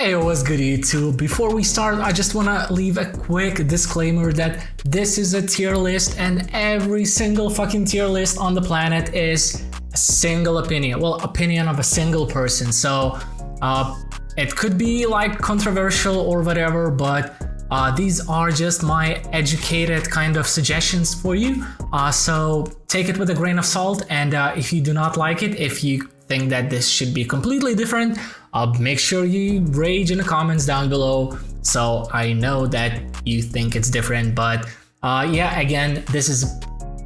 Hey, what's good YouTube? Before we start, I just want to leave a quick disclaimer that this is a tier list and every single fucking tier list on the planet is a single opinion. Well, opinion of a single person. So it could be like controversial or whatever, but these are just my educated kind of suggestions for you. So take it with a grain of salt, and if you do not like it, if you think that this should be completely different, make sure you rage in the comments down below so I know that you think it's different. But yeah, again, this is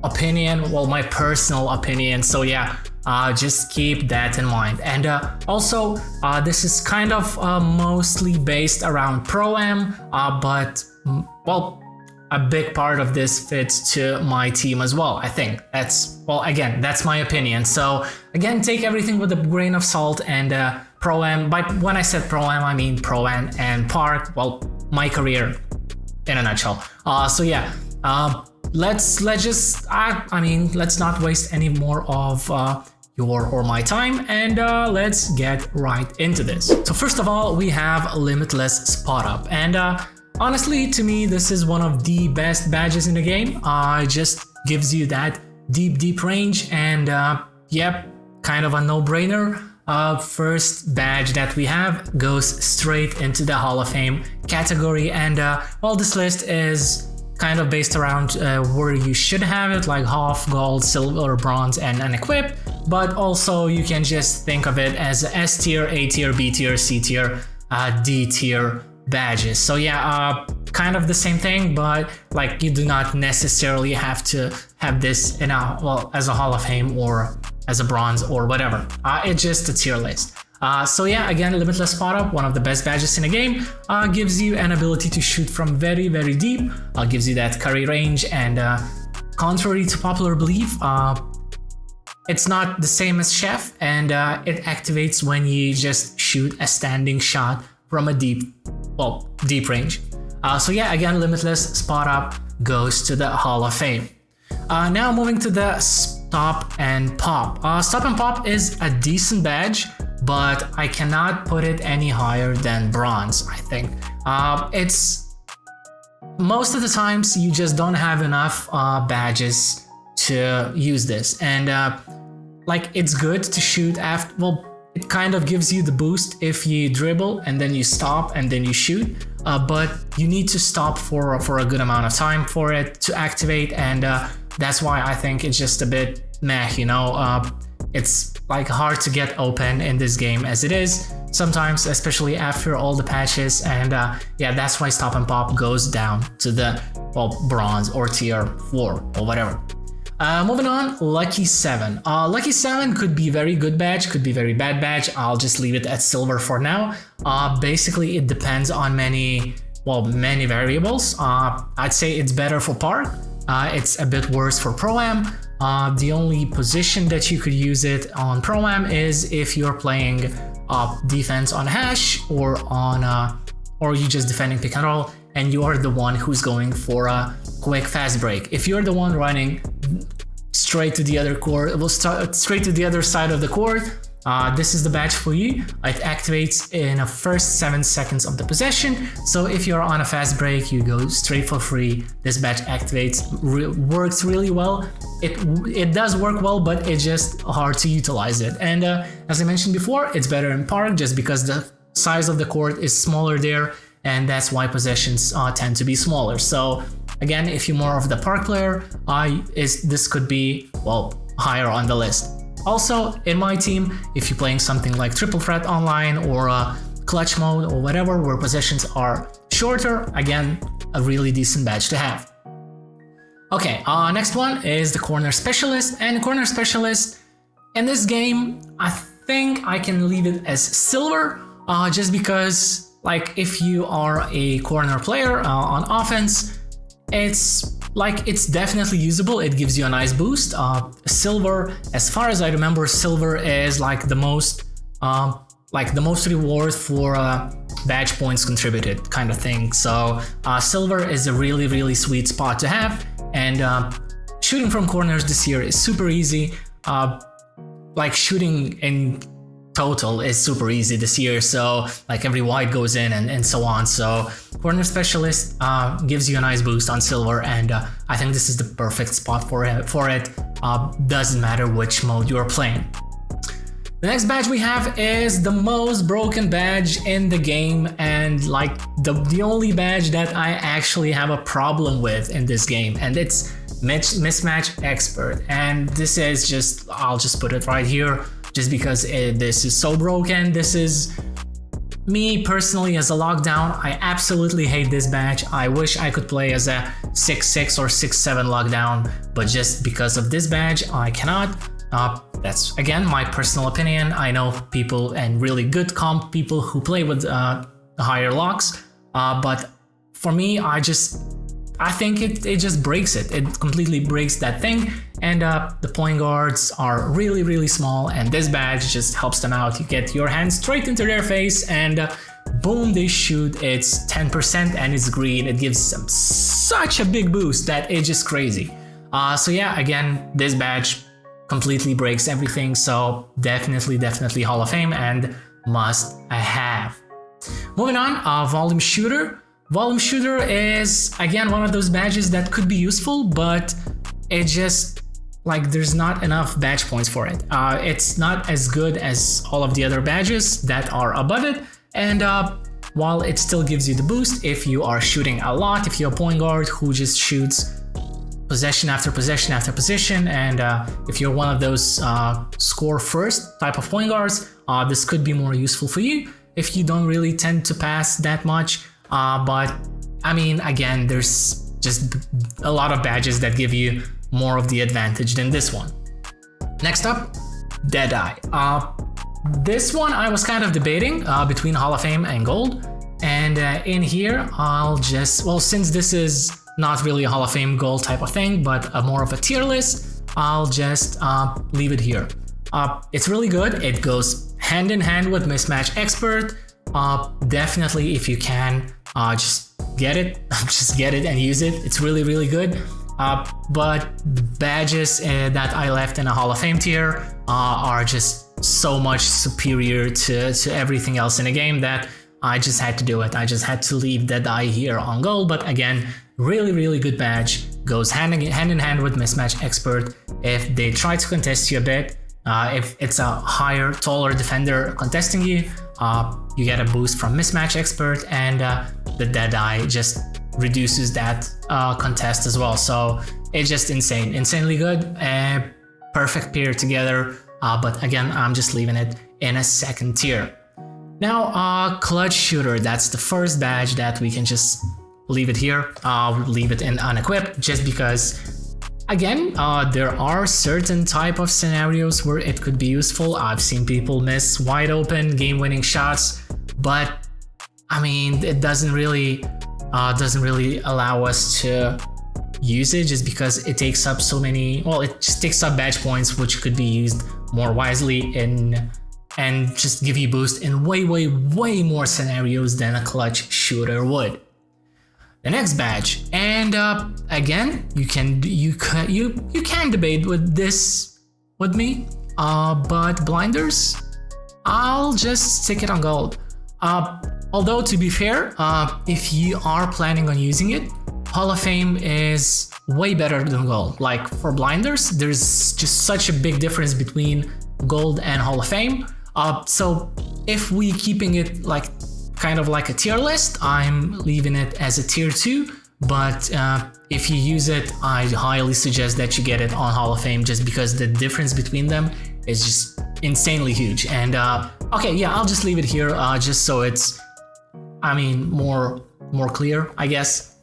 opinion, well, my personal opinion, so yeah, just keep that in mind. And also this is kind of mostly based around Pro-Am, but well, a big part of this fits to my team as well. I think that's, well, again, that's my opinion. So again, take everything with a grain of salt. And Pro-Am, but when I said Pro-Am, I mean Pro-Am and Park, well, my career in a nutshell. So yeah, let's not waste any more of your or my time, and let's get right into this. So first of all, we have Limitless Spot Up, and honestly, to me, this is one of the best badges in the game. It just gives you that deep range, and yep, kind of a no-brainer. First badge that we have goes straight into the Hall of Fame category, and well, this list is kind of based around where you should have it, like half, gold, silver, bronze, and unequipped, but also you can just think of it as S tier, A tier, B tier, C tier, D tier badges. So yeah, kind of the same thing, but like you do not necessarily have to have this in a, well, as a Hall of Fame or as a bronze or whatever. It's just a tier list. So yeah, again, Limitless Spot Up, one of the best badges in the game, gives you an ability to shoot from very deep, gives you that carry range, and contrary to popular belief, it's not the same as Chef, and it activates when you just shoot a standing shot from a deep range. So yeah, again, Limitless Spot Up goes to the Hall of Fame. Now moving to the Stop and Pop. Stop and Pop is a decent badge, but I cannot put it any higher than bronze, I think. It's most of the times you just don't have enough badges to use this, and like it's good to shoot after, well, it kind of gives you the boost if you dribble and then you stop and then you shoot, but you need to stop for a good amount of time for it to activate, and that's why I think it's just a bit meh, you know. It's like hard to get open in this game as it is sometimes, especially after all the patches, and yeah, that's why Stop and Pop goes down to the, well, bronze or tier 4 or whatever. Moving on, Lucky 7. Lucky 7 could be very good badge, could be very bad badge. I'll just leave it at silver for now. Basically, it depends on many variables. I'd say it's better for Park. It's a bit worse for Pro-Am. The only position that you could use it on Pro-Am is if you're playing defense on hash or on or you just defending pick and roll, and you are the one who's going for a quick fast break. If you're the one running straight to the other court, straight to the other side of the court, this is the badge for you. It activates in the first 7 seconds of the possession. So if you're on a fast break, you go straight for free. This badge activates, works really well. It does work well, but it's just hard to utilize it. And as I mentioned before, it's better in Park just because the size of the court is smaller there, and that's why possessions tend to be smaller. So again, if you're more of the Park player, this could be, well, higher on the list. Also, in my team, if you're playing something like Triple Threat Online or Clutch Mode or whatever, where possessions are shorter, again, a really decent badge to have. Okay, next one is the Corner Specialist, and Corner Specialist in this game, I think I can leave it as silver, just because, like, if you are a corner player on offense, it's definitely usable. It gives you a nice boost. Silver, as far as I remember, silver is like the most reward for badge points contributed kind of thing. So silver is a really sweet spot to have, and shooting from corners this year is super easy. Like shooting in total is super easy this year, so like every white goes in and so on. So Corner Specialist gives you a nice boost on silver, and I think this is the perfect spot for it. Doesn't matter which mode you're playing. The next badge we have is the most broken badge in the game, and like the only badge that I actually have a problem with in this game, and it's Mismatch Expert. And this is just, I'll just put it right here, just because this is so broken. This is me personally as a lockdown. I absolutely hate this badge. I wish I could play as a 6-6 or 6-7 lockdown, but just because of this badge, I cannot. That's again my personal opinion. I know people and really good comp people who play with higher locks, but for me, I think it just breaks it. It completely breaks that thing, and the point guards are really, really small, and this badge just helps them out. You get your hand straight into their face, and boom, they shoot. It's 10% and it's green. It gives them such a big boost that it's just crazy. So yeah, again, this badge completely breaks everything, so definitely Hall of Fame and must have. Moving on, Volume Shooter. Volume Shooter is again one of those badges that could be useful, but it just like there's not enough badge points for it. It's not as good as all of the other badges that are above it, and while it still gives you the boost if you are shooting a lot, if you're a point guard who just shoots possession after possession after possession, and if you're one of those score first type of point guards, this could be more useful for you if you don't really tend to pass that much. But I mean, again, there's just a lot of badges that give you more of the advantage than this one. Next up, Deadeye. This one I was kind of debating between Hall of Fame and Gold, and in here I'll just, well, since this is not really a Hall of Fame Gold type of thing, but more of a tier list, I'll just leave it here. It's really good. It goes hand in hand with Mismatch Expert. Definitely, if you can, just get it. Just get it and use it. It's really, really good. But the badges that I left in a Hall of Fame tier are just so much superior to everything else in the game that I just had to do it. I just had to leave Deadeye here on Gold. But again, really, really good badge. Goes hand in hand with Mismatch Expert. If they try to contest you a bit, if it's a higher, taller defender contesting you, you get a boost from Mismatch Expert, and the Deadeye just reduces that contest as well. So it's just insanely good. Perfect pair together. But again, I'm just leaving it in a second tier. Now, Clutch Shooter. That's the first badge that we can just leave it here. Leave it in unequipped, just because, again, there are certain type of scenarios where it could be useful. I've seen people miss wide open game-winning shots, but I mean, it doesn't really allow us to use it, just because it takes up so many. Well, it just takes up badge points, which could be used more wisely and just give you boost in way more scenarios than a Clutch Shooter would. The next badge, and again, you can debate with this with me, but Blinders, I'll just stick it on Gold. Although, to be fair, if you are planning on using it, Hall of Fame is way better than Gold. Like for Blinders, there's just such a big difference between Gold and Hall of Fame. So if we keeping it like kind of like a tier list, I'm leaving it as a tier 2, but if you use it, I highly suggest that you get it on Hall of Fame, just because the difference between them is just insanely huge. And okay, yeah, I'll just leave it here, just so it's, I mean, more clear, I guess.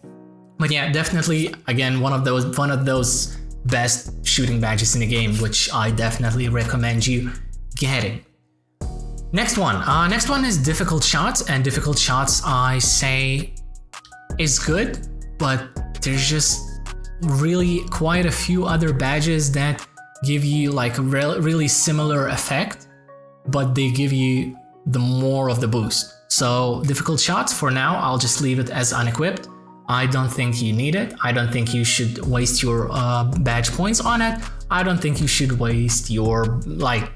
But yeah, definitely, again, one of those best shooting badges in the game, which I definitely recommend you getting. Next one is Difficult Shots, and Difficult Shots, I say, is good, but there's just really quite a few other badges that give you like a really similar effect, but they give you the more of the boost. So Difficult Shots, for now, I'll just leave it as unequipped. I don't think you need it. I don't think you should waste your badge points on it. I don't think you should waste your like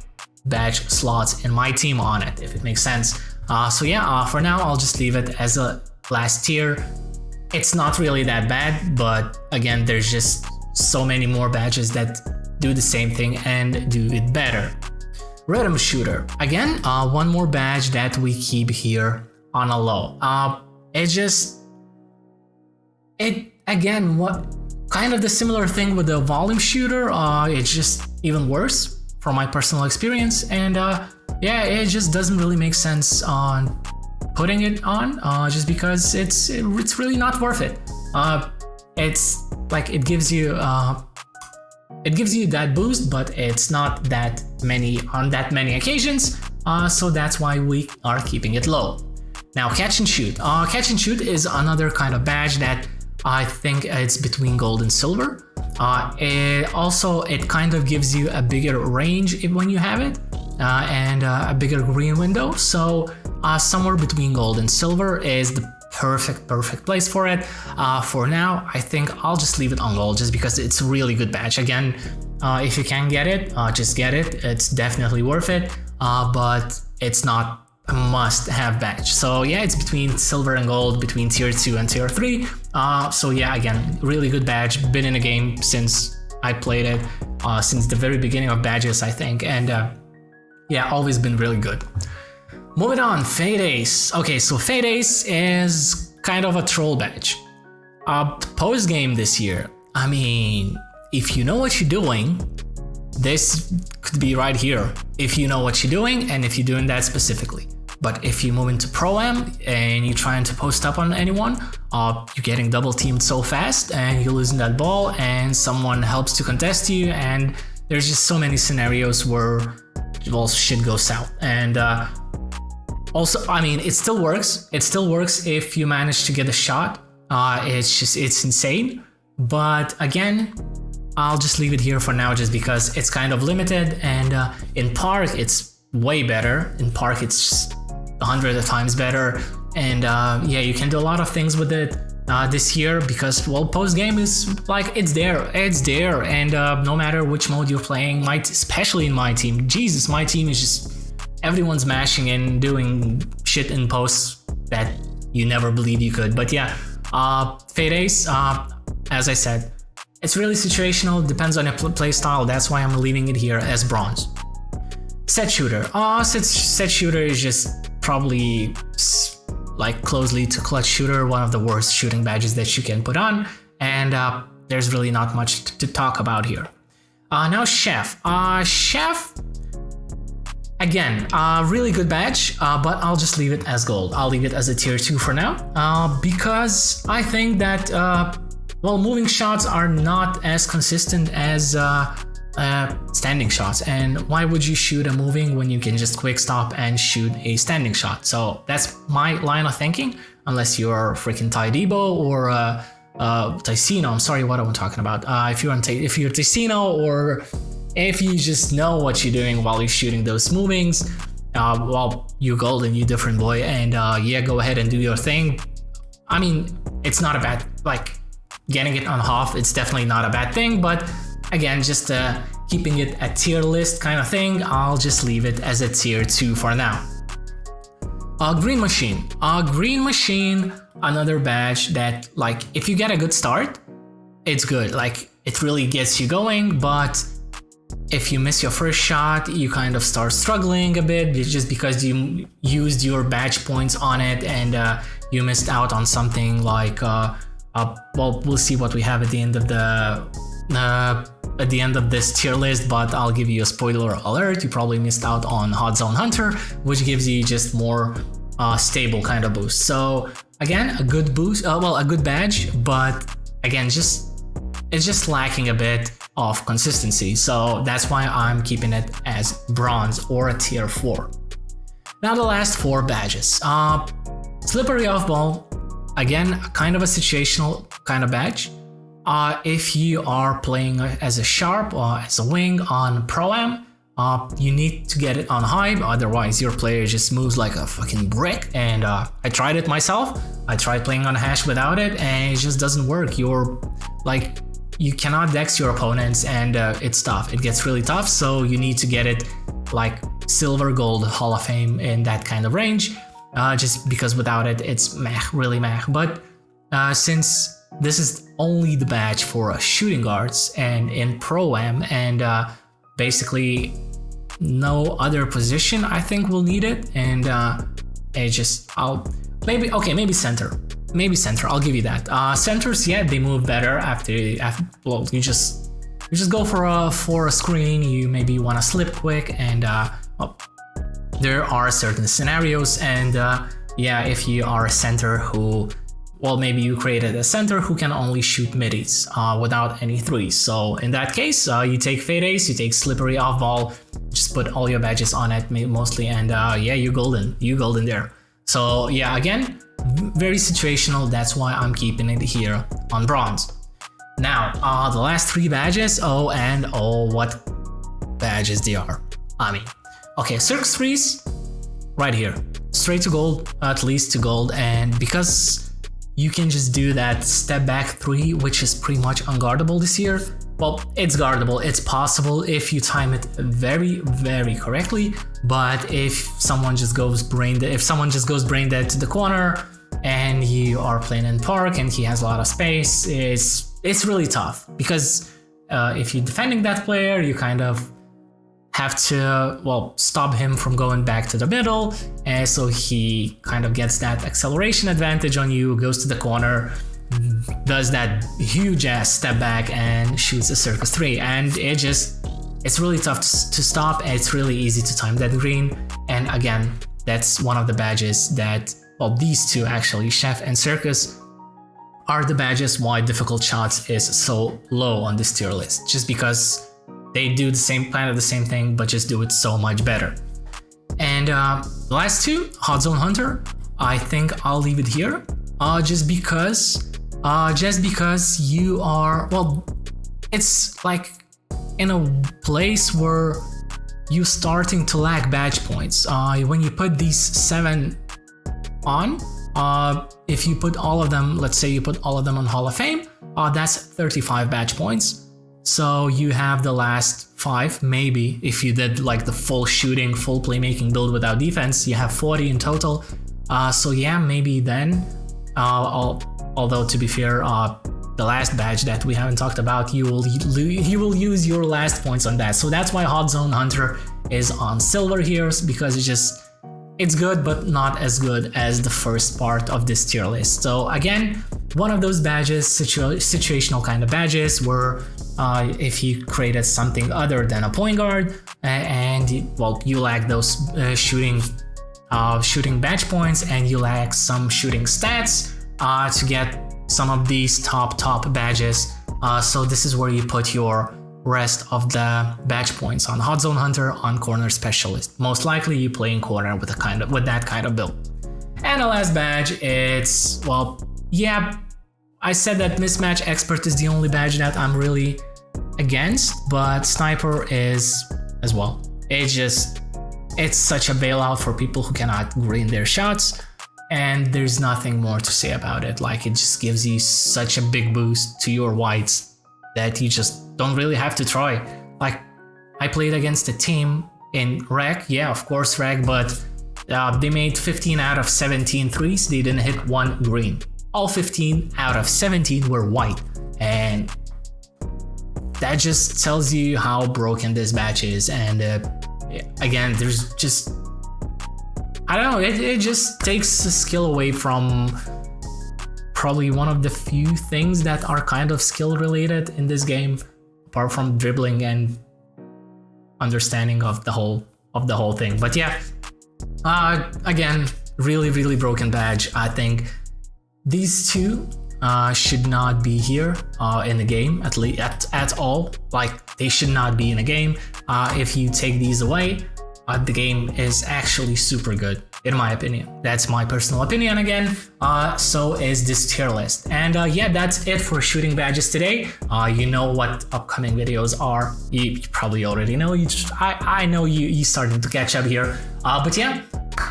badge slots in my team on it, if it makes sense. So yeah, for now I'll just leave it as a last tier. It's not really that bad, but again, there's just so many more badges that do the same thing and do it better. Rhythm Shooter, again, one more badge that we keep here on a low. Again, what kind of the similar thing with the volume shooter. It's just even worse from my personal experience, and yeah, it just doesn't really make sense on putting it on, just because it's really not worth it. It's like it gives you that boost, but it's not that many on that many occasions. So that's why we are keeping it low. Now, Catch and Shoot. Catch and Shoot is another kind of badge that I think it's between gold and silver. It kind of gives you a bigger range when you have it, and a bigger green window. So somewhere between gold and silver is the perfect place for it. For now, I think I'll just leave it on gold just because it's a really good badge. Again, if you can get it, just get it. It's definitely worth it, but it's not a must-have badge. So yeah, it's between silver and gold, between tier 2 and tier 3. So yeah, again, really good badge. Been in the game since I played it, since the very beginning of badges, I think, and yeah, always been really good. Moving on, Fade Ace. Okay, so Fade Ace is kind of a troll badge. Post game this year, I mean, if you know what you're doing, this could be right here. If you know what you're doing and if you're doing that specifically. But if you move into Pro-Am and you're trying to post up on anyone, you're getting double teamed so fast and you're losing that ball and someone helps to contest you, and there's just so many scenarios where, well, shit goes south. And also, I mean, it still works. It still works if you manage to get a shot. It's insane. But again, I'll just leave it here for now just because it's kind of limited, and in Park, it's way better. In Park, it's just 100 times better. And yeah, you can do a lot of things with it this year because, well, post game is like, it's there. And no matter which mode you're playing, especially in my team, Jesus, my team is just, everyone's mashing and doing shit in posts that you never believe you could. But yeah, Fade Ace, as I said, it's really situational, depends on your play style. That's why I'm leaving it here as bronze. Set Shooter. Set Shooter is just probably like closely to Clutch Shooter, one of the worst shooting badges that you can put on, and there's really not much to talk about here. Now Chef. Chef, again, really good badge, but I'll just leave it as gold. I'll leave it as a tier 2 for now, because I think that well, moving shots are not as consistent as standing shots, and why would you shoot a moving when you can just quick stop and shoot a standing shot? So that's my line of thinking, unless you're freaking Ty Debo or Ticino. I'm sorry, what am I talking about? If you're Ticino, or if you just know what you're doing while you're shooting those movings, well, you golden, you different boy, and yeah, go ahead and do your thing. I mean, it's not a bad, like, getting it on half, it's definitely not a bad thing, but again, just keeping it a tier list kind of thing, I'll just leave it as a tier 2 for now. Green Machine. Green Machine, another badge that, like, if you get a good start, it's good. Like, it really gets you going, but if you miss your first shot, you kind of start struggling a bit just because you used your badge points on it, and you missed out on something like well, we'll see what we have at the end of this tier list, but I'll give you a spoiler alert. You probably missed out on Hot Zone Hunter, which gives you just more stable kind of boost. So again, a good boost, well, a good badge, but again, it's just lacking a bit of consistency. So that's why I'm keeping it as bronze or a tier 4. Now the last 4 badges. Slippery Off Ball. Again, kind of a situational kind of badge. If you are playing as a sharp or as a wing on Pro-Am, you need to get it on high, otherwise your player just moves like a fucking brick. And I tried it myself. I tried playing on hash without it, and it just doesn't work. You cannot dex your opponents, and it's tough. It gets really tough, so you need to get it like silver, gold, Hall of Fame in that kind of range, just because without it, it's meh, really meh. But since this is only the badge for shooting guards and in Pro-Am, and basically no other position I think will need it, and maybe center. Maybe center, I'll give you that. Centers, yeah, they move better after well, you just go for a screen. You maybe want to slip quick, and well, there are certain scenarios, and yeah, if you are a center who, well, maybe you created a center who can only shoot middies without any threes. So in that case, you take fade ace, you take slippery off ball, just put all your badges on it mostly, and yeah, you golden there. So yeah, again, very situational. That's why I'm keeping it here on bronze. Now, the last 3 badges. What badges they are. I mean, okay, Circus 3s right here, straight to gold, at least to gold, and because you can just do that step back 3, which is pretty much unguardable this year. Well, it's guardable, it's possible if you time it very, very correctly, but if someone just goes brain dead to the corner and you are playing in park and he has a lot of space, it's really tough, because if you're defending that player, you kind of have to, well, stop him from going back to the middle, and so he kind of gets that acceleration advantage on you, goes to the corner, does that huge ass step back and shoots a Circus 3, and it's really tough to stop. It's really easy to time that green, and again, that's one of the badges that, well, these 2 actually, Chef and Circus, are the badges why difficult shots is so low on this tier list, just because they do kind of the same thing, but just do it so much better. And the last 2, Hot Zone Hunter, I think I'll leave it here, just because you are, well, it's like in a place where you're starting to lack badge points. When you put these 7 on, if you put all of them, let's say you put all of them on Hall of Fame, that's 35 badge points. So you have the last 5, maybe if you did like the full shooting, full playmaking build without defense, you have 40 in total. So yeah, maybe then, although to be fair, the last badge that we haven't talked about, you will use your last points on that. So that's why Hot Zone Hunter is on silver here, because it's good, but not as good as the first part of this tier list. So again, one of those badges, situational kind of badges, where if you created something other than a point guard, and you lack those shooting badge points, and you lack some shooting stats to get some of these top badges. So this is where you put your rest of the badge points on Hot Zone Hunter, on Corner Specialist. Most likely you play in corner with that kind of build. And the last badge, it's, well, yeah, I said that Mismatch Expert is the only badge that I'm really against, but Sniper is as well. It's such a bailout for people who cannot green their shots, and there's nothing more to say about it. Like, it just gives you such a big boost to your whites that you just don't really have to try. Like, I played against a team in rec, yeah, of course rec, but they made 15 out of 17 threes. They didn't hit 1 green. All 15 out of 17 were white, and that just tells you how broken this batch is. And again, there's just, I don't know, it just takes the skill away from probably one of the few things that are kind of skill related in this game, apart from dribbling and understanding of the whole thing. But yeah, again, really broken badge. I think these 2 should not be here in the game, at least at all. Like, they should not be in a game. If you take these away, the game is actually super good, in my opinion. That's my personal opinion again. So is this tier list. And yeah, that's it for shooting badges today. You know what upcoming videos are. You probably already know. I know you started to catch up here. But yeah,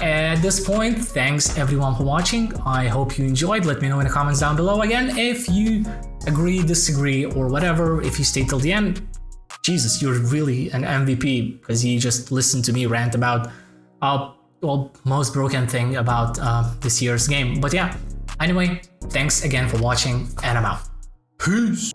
at this point, thanks everyone for watching. I hope you enjoyed. Let me know in the comments down below again if you agree, disagree, or whatever. If you stay till the end, Jesus, you're really an MVP because you just listened to me rant about well, most broken thing about this year's game. But yeah, anyway, thanks again for watching, and I'm out. Peace.